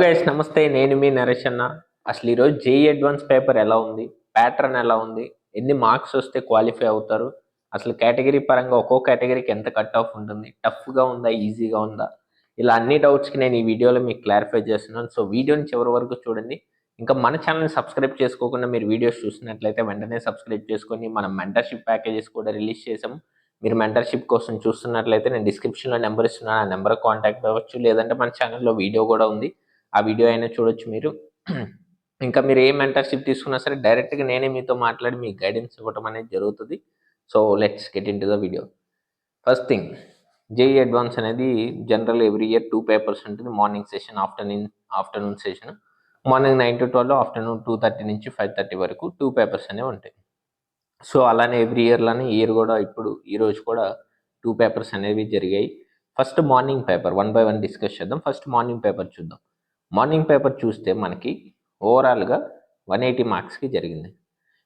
Guys నమస్తే, నేను మీ నరేష్ అన్న. అసలు ఈరోజు జేఈ అడ్వాన్స్ పేపర్ ఎలా ఉంది, ప్యాటర్న్ ఎలా ఉంది, ఎన్ని మార్క్స్ వస్తే క్వాలిఫై అవుతారు, అసలు కేటగిరీ పరంగా ఒక్కో కేటగిరీకి ఎంత కట్ ఆఫ్ ఉంటుంది, టఫ్గా ఉందా ఈజీగా ఉందా, ఇలా అన్ని డౌట్స్కి నేను ఈ వీడియోలో మీకు క్లారిఫై చేస్తున్నాను. సో వీడియోని చివరి వరకు చూడండి. ఇంకా మన ఛానల్ని సబ్స్క్రైబ్ చేసుకోకుండా మీరు వీడియోస్ చూస్తున్నట్లయితే వెంటనే సబ్స్క్రైబ్ చేసుకొని మనం మెంటర్షిప్ ప్యాకేజెస్ కూడా రిలీజ్ చేసాము. మీరు మెంటర్షిప్ కోసం చూస్తున్నట్లయితే నేను డిస్క్రిప్షన్లో నెంబర్ ఇస్తున్నాను, ఆ నెంబర్ కాంటాక్ట్ అవ్వచ్చు. లేదంటే మన ఛానల్లో వీడియో కూడా ఉంది, ఆ వీడియో అయినా చూడొచ్చు మీరు. ఇంకా మీరు ఏ మెంటర్షిప్ తీసుకున్నా సరే డైరెక్ట్గా నేనే మీతో మాట్లాడి మీకు గైడెన్స్ ఇవ్వటం అనేది జరుగుతుంది. So let's get in to the video. First thing, JEE advance అనేది జనరల్ ఎవ్రీ ఇయర్ 2 పేపర్స్ ఉంటుంది. Morning session, afternoon session. Morning 9 to 12, afternoon 2:30 నుంచి 5:30 వరకు 2 పేపర్స్ అనేవి ఉంటాయి. సో అలానే ఎవ్రీ ఇయర్లానే ఇయర్ కూడా ఇప్పుడు ఈరోజు కూడా 2 పేపర్స్ అనేవి జరిగాయి. First morning paper 1 by 1 discuss చేద్దాం. ఫస్ట్ మార్నింగ్ పేపర్ చూద్దాం. మార్నింగ్ పేపర్ చూస్తే మనకి ఓవరాల్గా 180 మార్క్స్కి జరిగింది.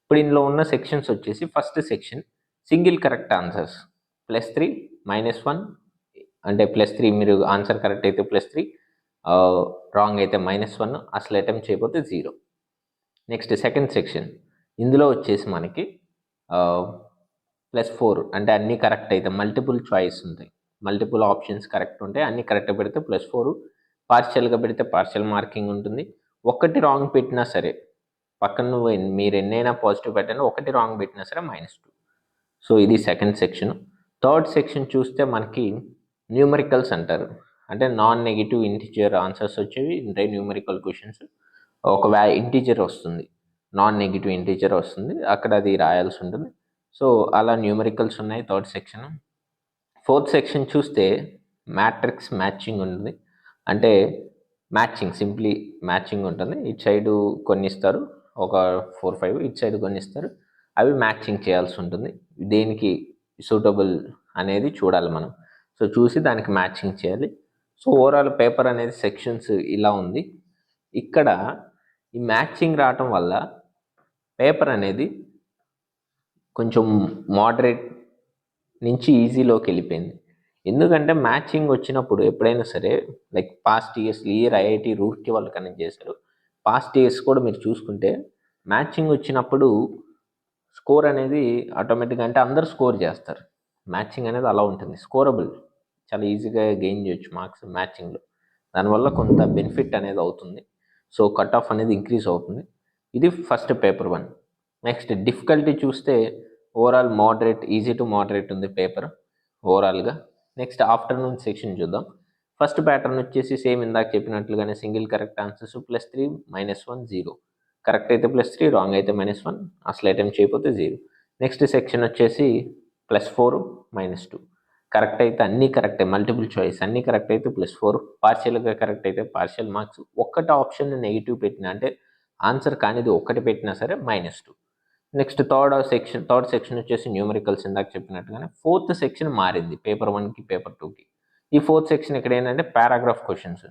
ఇప్పుడు ఇందులో ఉన్న సెక్షన్స్ వచ్చేసి first section single correct answers +3, -1, అంటే +3 మీరు ఆన్సర్ కరెక్ట్ అయితే +3, రాంగ్ అయితే -1, అసలు అటెంప్ట్ చేయకపోతే 0. నెక్స్ట్ సెకండ్ సెక్షన్, ఇందులో వచ్చేసి మనకి +4, అంటే అన్నీ కరెక్ట్ అయితే మల్టిపుల్ చాయిస్ ఉంటాయి, మల్టిపుల్ ఆప్షన్స్ కరెక్ట్ ఉంటాయి, అన్నీ కరెక్ట్ పెడితే +4, పార్షియల్గా పెడితే పార్షియల్ మార్కింగ్ ఉంటుంది. ఒకటి రాంగ్ పెట్టినా సరే, పక్కన మీరు ఎన్నైనా పాజిటివ్ పెట్టండి, ఒకటి రాంగ్ పెట్టినా సరే -2. సో ఇది సెకండ్ సెక్షన్. థర్డ్ సెక్షన్ చూస్తే మనకి న్యూమరికల్స్ అంటారు, అంటే నాన్ నెగిటివ్ ఇంటిజర్ ఆన్సర్స్ వచ్చేవి ఉంటాయి. న్యూమరికల్ క్వశ్చన్స్, ఒక ఇంటిజర్ వస్తుంది, నాన్ నెగిటివ్ ఇంటిజర్ వస్తుంది, అక్కడ అది రాయాల్సి ఉంటుంది. సో అలా న్యూమరికల్స్ ఉన్నాయి థర్డ్ సెక్షన్. ఫోర్త్ సెక్షన్ చూస్తే మ్యాట్రిక్స్ మ్యాచింగ్ ఉంటుంది, అంటే మ్యాచింగ్, సింప్లీ మ్యాచింగ్ ఉంటుంది. ఇటు సైడు కొన్ని ఇస్తారు, ఒక 4-5, ఇటు సైడ్ కొన్ని ఇస్తారు, అవి మ్యాచింగ్ చేయాల్సి ఉంటుంది. దేనికి సూటబుల్ అనేది చూడాలి మనం. సో చూసి దానికి మ్యాచింగ్ చేయాలి. సో ఓవరాల్ పేపర్ అనేది సెక్షన్స్ ఇలా ఉంది. ఇక్కడ ఈ మ్యాచింగ్ రావటం వల్ల పేపర్ అనేది కొంచెం మోడరేట్ నుంచి ఈజీలోకి వెళ్ళిపోయింది. ఎందుకంటే మ్యాచింగ్ వచ్చినప్పుడు ఎప్పుడైనా సరే, like past years, year IIT Roorkee వాళ్ళు కనెక్ట్ చేశారు, పాస్ట్ ఇయర్స్ కూడా మీరు చూసుకుంటే మ్యాచింగ్ వచ్చినప్పుడు స్కోర్ అనేది ఆటోమేటిక్గా, అంటే అందరు స్కోర్ చేస్తారు, మ్యాచింగ్ అనేది అలా ఉంటుంది, స్కోరబుల్, చాలా ఈజీగా గెయిన్ చేయొచ్చు మార్క్స్ మ్యాచింగ్లో. దానివల్ల కొంత బెనిఫిట్ అనేది అవుతుంది. సో కట్ ఆఫ్ అనేది ఇంక్రీజ్ అవుతుంది. ఇది ఫస్ట్ పేపర్ 1. నెక్స్ట్ డిఫికల్టీ చూస్తే overall moderate, easy to moderate ఉంది పేపర్ ఓవరాల్గా. నెక్స్ట్ ఆఫ్టర్నూన్ సెక్షన్ చూద్దాం. ఫస్ట్ ప్యాటర్న్ వచ్చేసి సేమ్ ఇందాక చెప్పినట్లుగానే సింగిల్ కరెక్ట్ ఆన్సర్స్ +3, -1, 0. కరెక్ట్ అయితే +3, రాంగ్ అయితే -1, అసలు అటెంప్ట్ చేయకపోతే 0. నెక్స్ట్ సెక్షన్ వచ్చేసి +4, -2. కరెక్ట్ అయితే అన్నీ కరెక్టే, మల్టిపుల్ చాయిస్ అన్నీ కరెక్ట్ అయితే +4, పార్షియల్గా కరెక్ట్ అయితే పార్షియల్ మార్క్స్, ఒక్కటి ఆప్షన్ నెగిటివ్ పెట్టినా, అంటే ఆన్సర్ కానిది ఒక్కటి పెట్టినా సరే -2. నెక్స్ట్ థర్డ్ సెక్షన్ వచ్చేసి న్యూమరికల్స్, ఇందాక చెప్పినట్టుగానే. ఫోర్త్ సెక్షన్ మారింది పేపర్ 1కి పేపర్ 2కి. ఈ ఫోర్త్ సెక్షన్ ఇక్కడ ఏంటంటే పారాగ్రాఫ్ క్వశ్చన్స్,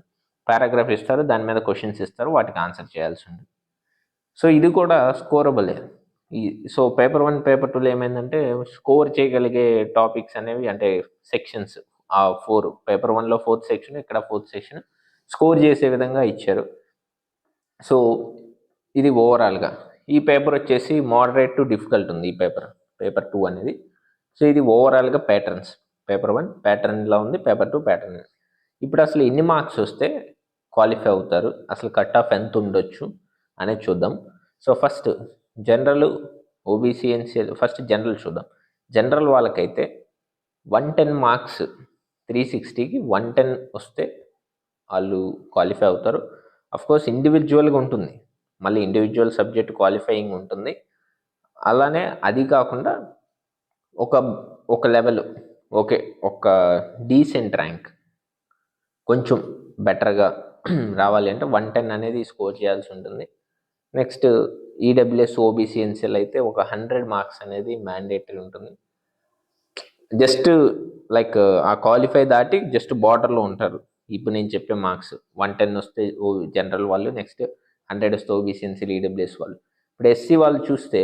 పారాగ్రాఫ్ ఇస్తారు, దాని మీద క్వశ్చన్స్ ఇస్తారు, వాటికి ఆన్సర్ చేయాల్సి ఉంటుంది. సో ఇది కూడా స్కోరబులే. సో పేపర్ 1 పేపర్ 2లో ఏమైందంటే స్కోర్ చేయగలిగే టాపిక్స్ అనేవి, అంటే సెక్షన్స్, ఆ 4 పేపర్ 1లో ఫోర్త్ సెక్షన్, ఇక్కడ ఫోర్త్ సెక్షన్ స్కోర్ చేసే విధంగా ఇచ్చారు. సో ఇది ఓవరాల్గా. ఈ పేపర్ వచ్చేసి మోడరేట్ టు డిఫికల్ట్ ఉంది, ఈ పేపర్ 2 అనేది. సో ఇది ఓవరాల్గా ప్యాటర్న్స్, పేపర్ 1 ప్యాటర్న్ ఇలా ఉంది, పేపర్ 2 ప్యాటర్న్. ఇప్పుడు అసలు ఎన్ని మార్క్స్ వస్తే క్వాలిఫై అవుతారు, అసలు కట్ ఆఫ్ ఎంత ఉండొచ్చు అనేది చూద్దాం. So first general, OBC, NCL. First general చూద్దాం. జనరల్ వాళ్ళకైతే 110 మార్క్స్, 360కి 110 వస్తే వాళ్ళు క్వాలిఫై అవుతారు. అఫ్కోర్స్ ఇండివిజువల్గా ఉంటుంది, మళ్ళీ ఇండివిజువల్ సబ్జెక్ట్ క్వాలిఫైయింగ్ ఉంటుంది. అలానే అది కాకుండా ఒక లెవెల్, ఓకే, ఒక డీసెంట్ ర్యాంక్, కొంచెం బెటర్గా రావాలి అంటే 110 అనేది స్కోర్ చేయాల్సి ఉంటుంది. నెక్స్ట్ ఈడబ్ల్యూఎస్, ఓబీసీ, ఎన్సీఎల్ అయితే ఒక 100 మార్క్స్ అనేది మ్యాండేటరీ ఉంటుంది. జస్ట్ లైక్ ఆ క్వాలిఫై దాటి జస్ట్ బార్డర్లో ఉంటారు. ఇప్పుడు నేను చెప్పే మార్క్స్ 110 వస్తే జనరల్ వాళ్ళు, నెక్స్ట్ 100 వస్తే ఓబీసీ, ఎన్సీఎల్, ఈడబ్ల్యూఎస్ వాళ్ళు. ఇప్పుడు ఎస్సీ వాళ్ళు చూస్తే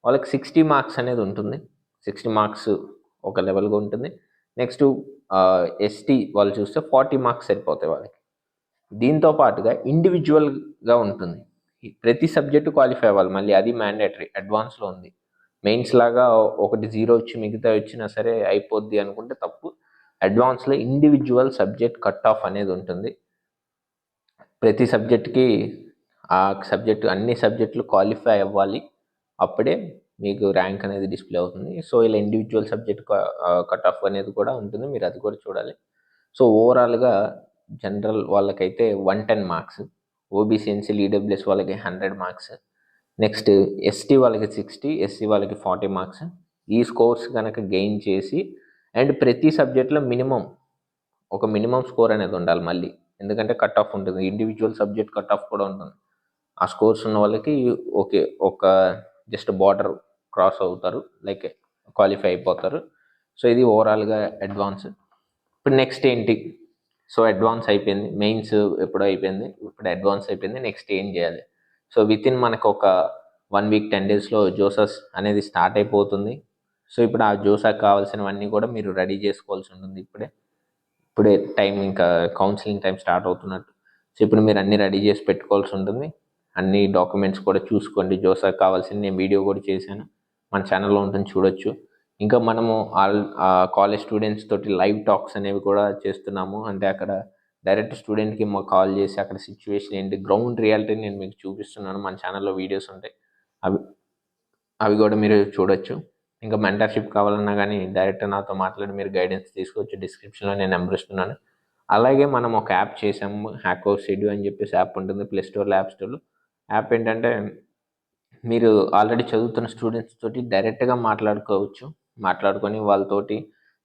వాళ్ళకి 60 మార్క్స్ అనేది ఉంటుంది, 60 మార్క్స్ ఒక లెవెల్గా ఉంటుంది. నెక్స్ట్ ఎస్టీ వాళ్ళు చూస్తే 40 మార్క్స్ సరిపోతాయి వాళ్ళకి. దీంతో పాటుగా ఇండివిజువల్గా ఉంటుంది. ప్రతి సబ్జెక్టు క్వాలిఫై అవ్వాలి, మళ్ళీ అది మ్యాండేటరీ. అడ్వాన్స్లో ఉంది. మెయిన్స్ లాగా ఒకటి 0 వచ్చి మిగతా వచ్చినా సరే అయిపోద్ది అనుకుంటే తప్పు. అడ్వాన్స్లో ఇండివిజువల్ సబ్జెక్ట్ కట్ ఆఫ్ అనేది ఉంటుంది. ప్రతి సబ్జెక్ట్కి ఆ సబ్జెక్టు అన్ని సబ్జెక్టులు క్వాలిఫై అవ్వాలి, అప్పుడే మీకు ర్యాంక్ అనేది డిస్ప్లే అవుతుంది. సో ఇలా ఇండివిజువల్ సబ్జెక్ట్ కట్ ఆఫ్ అనేది కూడా ఉంటుంది, మీరు అది కూడా చూడాలి. సో ఓవరాల్గా జనరల్ వాళ్ళకైతే 110 మార్క్స్, ఓబీసీ ఎన్సీలు ఈడబ్ల్యూఎస్ వాళ్ళకి 100 మార్క్స్, నెక్స్ట్ ఎస్టీ వాళ్ళకి 60, ఎస్సీ వాళ్ళకి 40 మార్క్స్. ఈ స్కోర్స్ కనుక గెయిన్ చేసి, అండ్ ప్రతి సబ్జెక్ట్లో ఒక మినిమం స్కోర్ అనేది ఉండాలి మళ్ళీ, ఎందుకంటే కట్ ఆఫ్ ఉంటుంది, ఇండివిజువల్ సబ్జెక్ట్ కట్ ఆఫ్ కూడా ఉంటుంది. ఆ స్కోర్స్ ఉన్న వాళ్ళకి ఓకే, ఒక జస్ట్ బార్డర్ క్రాస్ అవుతారు, లైక్ క్వాలిఫై అయిపోతారు. సో ఇది ఓవరాల్గా అడ్వాన్స్. ఇప్పుడు నెక్స్ట్ ఏంటి? సో అడ్వాన్స్ అయిపోయింది, మెయిన్స్ ఎప్పుడో అయిపోయింది, ఇప్పుడు అడ్వాన్స్ అయిపోయింది. నెక్స్ట్ ఏం చేయాలి? సో వితిన్ మనకు ఒక 1 వీక్ 10 డేస్లో జోసస్ అనేది స్టార్ట్ అయిపోతుంది. సో ఇప్పుడు ఆ జోసాకి కావాల్సినవన్నీ కూడా మీరు రెడీ చేసుకోవాల్సి ఉంటుంది. ఇప్పుడే టైం, ఇంకా కౌన్సిలింగ్ టైం స్టార్ట్ అవుతున్నట్టు. సో ఇప్పుడు మీరు అన్నీ రెడీ చేసి పెట్టుకోవాల్సి ఉంటుంది. అన్ని డాక్యుమెంట్స్ కూడా చూసుకోండి. జోసాకి కావాల్సింది నేను వీడియో కూడా చేశాను, మన ఛానల్లో ఉంటుంది, చూడొచ్చు. ఇంకా మనము కాలేజ్ స్టూడెంట్స్ తోటి లైవ్ టాక్స్ అనేవి కూడా చేస్తున్నాము. అంటే అక్కడ డైరెక్ట్ స్టూడెంట్కి మాకు కాల్ చేసి అక్కడ సిచ్యువేషన్ ఏంటి, గ్రౌండ్ రియాలిటీ నేను మీకు చూపిస్తున్నాను. మన ఛానల్లో వీడియోస్ ఉంటాయి, అవి కూడా మీరు చూడొచ్చు. ఇంకా మెంటర్షిప్ కావాలన్నా కానీ డైరెక్ట్ నాతో మాట్లాడి మీరు గైడెన్స్ తీసుకోవచ్చు. డిస్క్రిప్షన్లో నేను నెంబర్ ఇస్తున్నాను. అలాగే మనం ఒక యాప్ చేసాము, హ్యాకోస్ ఎడ్యూ అని చెప్పేసి యాప్ ఉంటుంది ప్లే స్టోర్లో, యాప్ స్టోర్లో. యాప్ ఏంటంటే మీరు ఆల్రెడీ చదువుతున్న స్టూడెంట్స్ తోటి డైరెక్ట్గా మాట్లాడుకొని వాళ్ళతోటి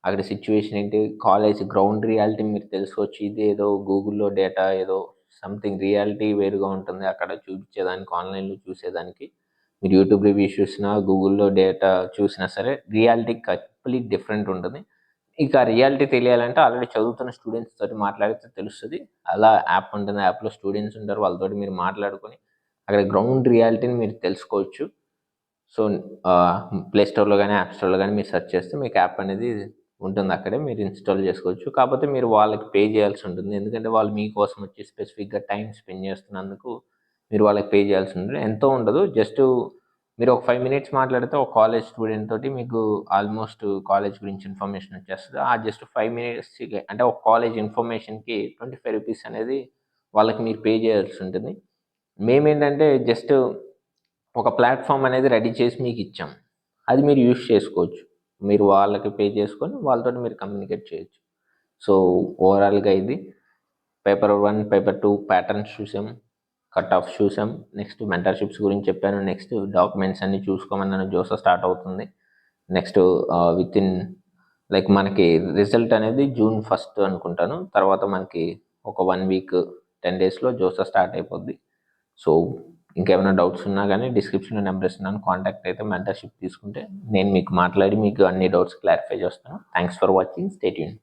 అక్కడ సిచ్యువేషన్ ఏంటి, కాలేజ్ గ్రౌండ్ రియాలిటీ మీరు తెలుసుకోవచ్చు. ఇది ఏదో గూగుల్లో డేటా, ఏదో సంథింగ్ రియాలిటీ వేరుగా ఉంటుంది అక్కడ చూపించేదానికి, ఆన్లైన్లో చూసేదానికి. మీరు యూట్యూబ్ రివ్యూస్ చూసినా, గూగుల్లో డేటా చూసినా సరే రియాలిటీ కంప్లీట్ డిఫరెంట్ ఉంటుంది. ఇక రియాలిటీ తెలియాలంటే ఆల్రెడీ చదువుతున్న స్టూడెంట్స్ తోటి మాట్లాడితే తెలుస్తుంది. అలా యాప్ ఉంటుంది, యాప్లో స్టూడెంట్స్ ఉంటారు, వాళ్ళతోటి మీరు మాట్లాడుకొని అక్కడ గ్రౌండ్ రియాలిటీని మీరు తెలుసుకోవచ్చు. సో ప్లే స్టోర్లో కానీ యాప్ స్టోర్లో కానీ మీరు సెర్చ్ చేస్తే మీకు యాప్ అనేది ఉంటుంది, అక్కడే మీరు ఇన్స్టాల్ చేసుకోవచ్చు. కాకపోతే మీరు వాళ్ళకి పే చేయాల్సి ఉంటుంది, ఎందుకంటే వాళ్ళు మీకోసం వచ్చి స్పెసిఫిక్గా టైం స్పెండ్ చేస్తున్నందుకు మీరు వాళ్ళకి పే చేయాల్సి ఉంటుంది. ఎంతో ఉండదు, జస్ట్ మీరు ఒక 5 మినిట్స్ మాట్లాడితే ఒక కాలేజ్ స్టూడెంట్ తోటి మీకు ఆల్మోస్ట్ కాలేజ్ గురించి ఇన్ఫర్మేషన్ వచ్చేస్తుంది. ఆ జస్ట్ 5 మినిట్స్కి, అంటే ఒక కాలేజ్ ఇన్ఫర్మేషన్కి 25 రూపీస్ అనేది వాళ్ళకి మీరు పే చేయాల్సి ఉంటుంది. మేమేంటంటే జస్ట్ ఒక ప్లాట్ఫామ్ అనేది రెడీ చేసి మీకు ఇచ్చాం, అది మీరు యూజ్ చేసుకోవచ్చు. మీరు వాళ్ళకి పే చేసుకొని వాళ్ళతో మీరు కమ్యూనికేట్ చేయొచ్చు. సో ఓవరాల్గా ఇది పేపర్ 1, పేపర్ 2 ప్యాటర్న్స్ చూసాం, కట్ ఆఫ్ చూసాం, నెక్స్ట్ మెంటర్షిప్స్ గురించి చెప్పాను, నెక్స్ట్ డాక్యుమెంట్స్ అన్నీ చూసుకోమన్నాను. జోసా స్టార్ట్ అవుతుంది. నెక్స్ట్ వితిన్ లైక్ మనకి రిజల్ట్ అనేది June 1 అనుకుంటాను. తర్వాత మనకి ఒక 1 వీక్ 10 డేస్లో జోసా స్టార్ట్ అయిపోద్ది. సో ఇంకేమైనా డౌట్స్ ఉన్నా కానీ డిస్క్రిప్షన్లో నెంబర్ ఇస్తున్నాను, కాంటాక్ట్ అయితే మెంటర్షిప్ తీసుకుంటే నేను మీకు మాట్లాడి మీకు అన్ని డౌట్స్ క్లారిఫై చేస్తాను. Thanks for watching, stay tuned.